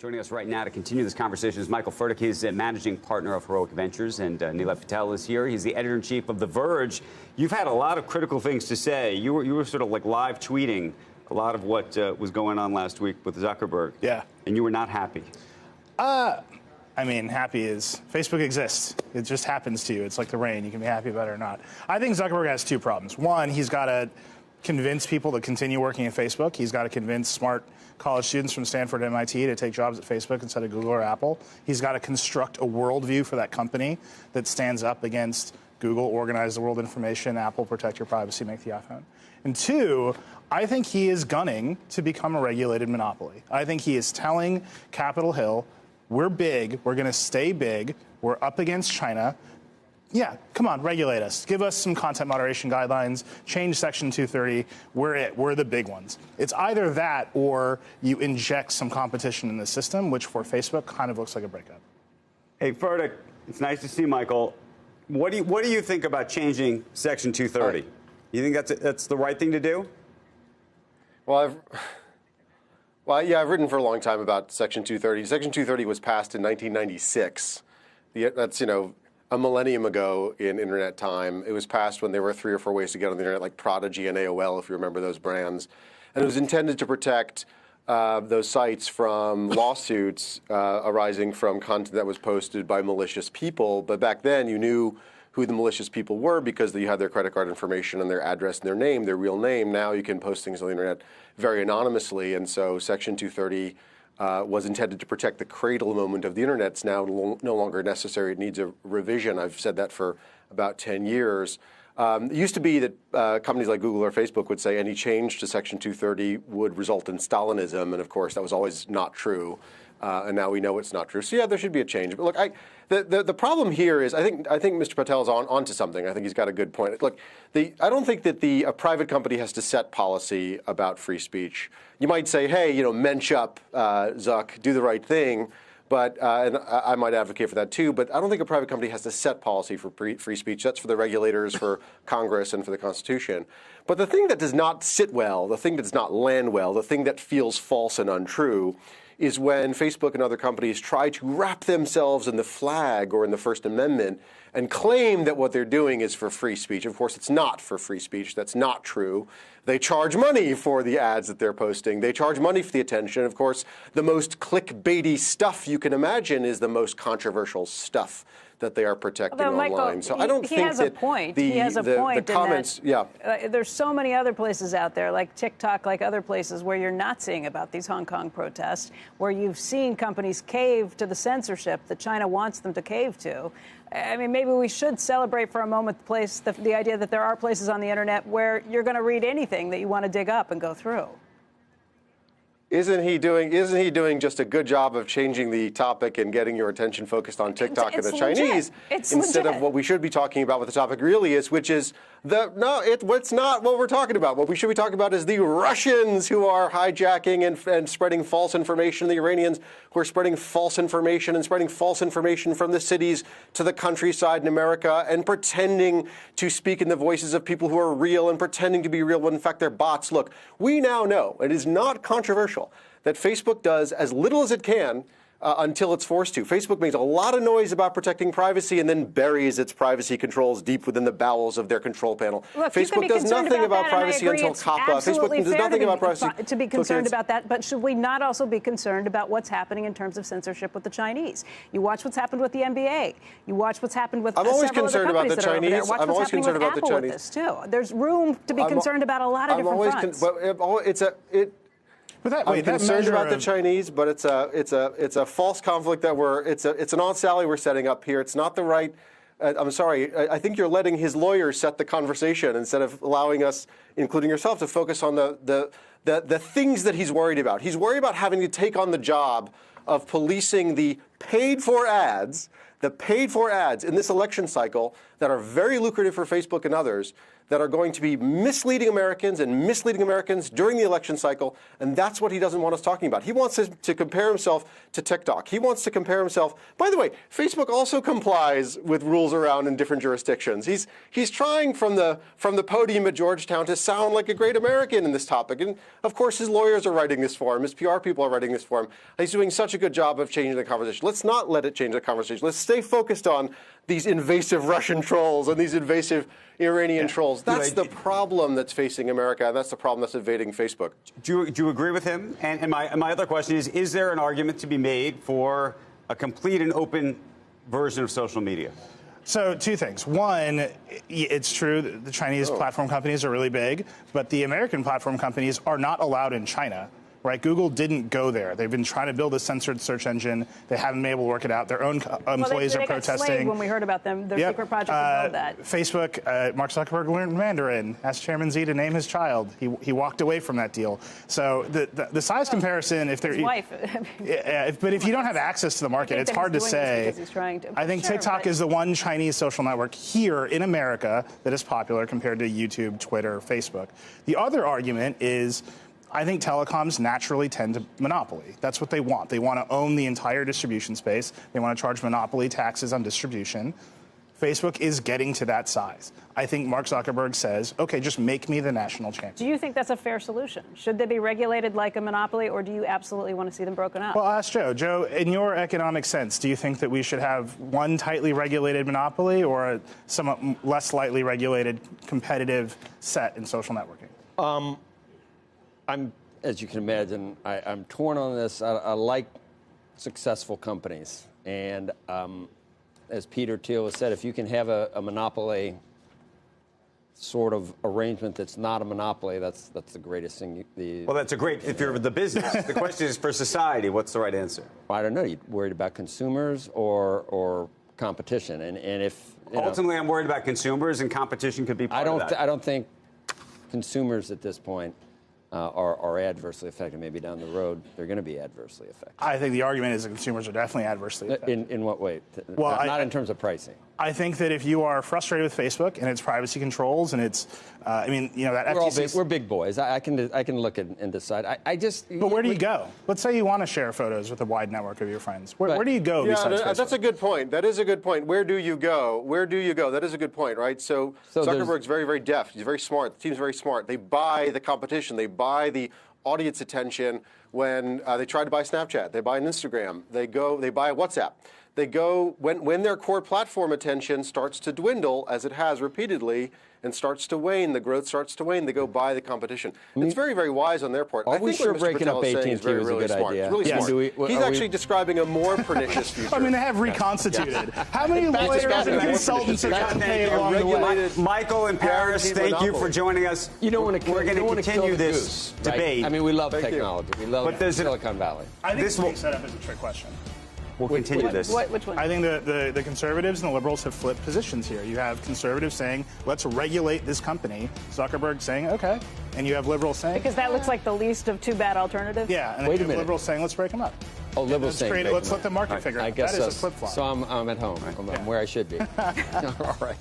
Joining us right now to continue this conversation is Michael Fertik. He's a managing partner of Heroic Ventures, and Nilay Patel is here. He's the editor-in-chief of The Verge. You've had a lot of critical things to say. You were sort of like live tweeting a lot of what was going on last week with Zuckerberg. Yeah. And you were not happy. I mean, happy is Facebook exists. It just happens to you. It's like the rain. You can be happy about it or not. I think Zuckerberg has two problems. One, he's got to convince people to continue working at Facebook. He's got to convince smart college students from Stanford and MIT to take jobs at Facebook instead of Google or Apple. He's got to construct a worldview for that company that stands up against Google, organize the world information, Apple, protect your privacy, make the iPhone. And two, I think he is gunning to become a regulated monopoly. I think he is telling Capitol Hill, we're big, we're going to stay big, we're up against China. Yeah, come on, regulate us. Give us some content moderation guidelines, change Section 230. We're it. We're the big ones. It's either that or you inject some competition in the system, which for Facebook kind of looks like a breakup. Hey, Fertik, it's nice to see Michael. What do you think about changing Section 230? You think that's the right thing to do? Well, I've written for a long time about Section 230. Section 230 was passed in 1996. That's, a millennium ago in internet time. It was passed when there were 3 or 4 ways to get on the internet, like Prodigy and AOL, if you remember those brands. And it was intended to protect those sites from lawsuits arising from content that was posted by malicious people. But back then, you knew who the malicious people were because you had their credit card information and their address and their name, their real name. Now you can post things on the internet very anonymously. And so Section 230 was intended to protect the cradle moment of the internet. It's now no longer necessary. It needs a revision. I've said that for about 10 years. It used to be that companies like Google or Facebook would say any change to Section 230 would result in Stalinism, and of course that was always not true. And now we know it's not true. So yeah, there should be a change. But look, the problem here is I think Mr. Patel is onto something. I think he's got a good point. Look, I don't think that a private company has to set policy about free speech. You might say, hey, mensch up, Zuck, do the right thing. But and I might advocate for that too. But I don't think a private company has to set policy for free speech. That's for the regulators, for Congress, and for the Constitution. But the thing that does not sit well, the thing that does not land well, the thing that feels false and untrue is when Facebook and other companies try to wrap themselves in the flag or in the First Amendment and claim that what they're doing is for free speech. Of course, it's not for free speech. That's not true. They charge money for the ads that they're posting. They charge money for the attention. Of course, the most clickbaity stuff you can imagine is the most controversial stuff that they are protecting online. Michael, so I don't think he has a point. He has a point. The comments, there's so many other places out there, like TikTok, like other places, where you're not seeing about these Hong Kong protests, where you've seen companies cave to the censorship that China wants them to cave to. I mean, maybe we should celebrate for a moment the idea that there are places on the internet where you're going to read anything that you want to dig up and go through. Isn't he doing just a good job of changing the topic and getting your attention focused on TikTok and the Chinese instead of what we should be talking about, what the topic really is, which is it's not what we're talking about. What we should be talking about is the Russians who are hijacking and spreading false information, the Iranians who are spreading false information and spreading false information from the cities to the countryside in America and pretending to speak in the voices of people who are real and pretending to be real when in fact they're bots. Look, we now know, it is not controversial, that Facebook does as little as it can until it's forced to. Facebook makes a lot of noise about protecting privacy and then buries its privacy controls deep within the bowels of their control panel. Look, Facebook does nothing about privacy until COPPA. Facebook does nothing about privacy. To be concerned about that, but should we not also be concerned about what's happening in terms of censorship with the Chinese? You watch what's happened with the NBA. You watch what's happened with several other companies that are over there. Watch what's happening with Apple with this too. There's room to be concerned about a lot of different fronts. I'm concerned about the Chinese, but it's a false conflict that it's an ensemble we're setting up here. It's not the right. I'm sorry. I think you're letting his lawyers set the conversation instead of allowing us, including yourself, to focus on the things that he's worried about. He's worried about having to take on the job of policing the paid-for ads in this election cycle that are very lucrative for Facebook and others that are going to be misleading Americans and misleading Americans during the election cycle, and that's what he doesn't want us talking about. He wants us to compare himself to TikTok. He wants to compare himself. By the way, Facebook also complies with rules around in different jurisdictions. He's trying from the podium at Georgetown to sound like a great American in this topic, and of course his lawyers are writing this for him. His PR people are writing this for him. He's doing such a good job of changing the conversation. Let's not let it change the conversation. Let's stay focused on these invasive Russian trolls and these invasive Iranian trolls. That's the problem that's facing America, and that's the problem that's invading Facebook. Do you agree with him? And my other question is there an argument to be made for a complete and open version of social media? So two things. One, it's true that the Chinese platform companies are really big, but the American platform companies are not allowed in China. Right, Google didn't go there. They've been trying to build a censored search engine. They haven't been able to work it out. Their own employees are protesting. Got slayed when we heard about them, their secret project to build that. Facebook, Mark Zuckerberg learned Mandarin, asked Chairman Xi to name his child. He walked away from that deal. So the size comparison, if they're his wife. but if you don't have access to the market, it's hard to say. I think TikTok is the one Chinese social network here in America that is popular compared to YouTube, Twitter, Facebook. The other argument is, I think telecoms naturally tend to monopoly. That's what they want. They want to own the entire distribution space. They want to charge monopoly taxes on distribution. Facebook is getting to that size. I think Mark Zuckerberg says, okay, just make me the national champion. Do you think that's a fair solution? Should they be regulated like a monopoly, or do you absolutely want to see them broken up? Well, I'll ask Joe. Joe, in your economic sense, do you think that we should have one tightly regulated monopoly or a somewhat less lightly regulated competitive set in social networking? As you can imagine, I'm torn on this. I like successful companies. And as Peter Thiel has said, if you can have a monopoly sort of arrangement that's not a monopoly, that's the greatest thing. Well, that's a great, if you're the business. The question is for society, what's the right answer? I don't know. You worried about consumers or competition? And if ultimately, I'm worried about consumers, and competition could be part of that. I don't think consumers at this point are adversely affected. Maybe down the road, they're going to be adversely affected. I think the argument is that consumers are definitely adversely affected. In what way? Well, not in terms of pricing. I think that if you are frustrated with Facebook and its privacy controls and its, that FTC. We're big boys. I can look at and decide. But where do you go? Let's say you want to share photos with a wide network of your friends. Where do you go besides Facebook? That's a good point. That is a good point. Where do you go? Where do you go? That is a good point, right? So Zuckerberg's very, very deft. He's very smart. The team's very smart. They buy the competition. They buy the audience attention when they try to buy Snapchat. They buy an Instagram. They buy WhatsApp. They go, when their core platform attention starts to dwindle, as it has repeatedly, and starts to wane, the growth starts to wane, they go buy the competition. It's very, very wise on their part. I think what Mr. Patel is saying is very, really smart. It's really smart. He's actually describing a more pernicious future. I mean, they have reconstituted. How many lawyers and consultants have gotten paid along the way? Michael and Paris, thank you for joining us. You don't want to We're going to continue this debate. I mean, we love technology. We love Silicon Valley. I think it's being set up as a trick question. We'll continue this. Which one? I think the conservatives and the liberals have flipped positions here. You have conservatives saying, let's regulate this company. Zuckerberg saying, okay. And you have liberals saying... Because that looks like the least of two bad alternatives? Yeah, and then liberals saying, let's break them up. Oh, liberals saying... Let's let the market figure it out. I guess that is a flip-flop. So I'm at home. I'm where I should be. All right.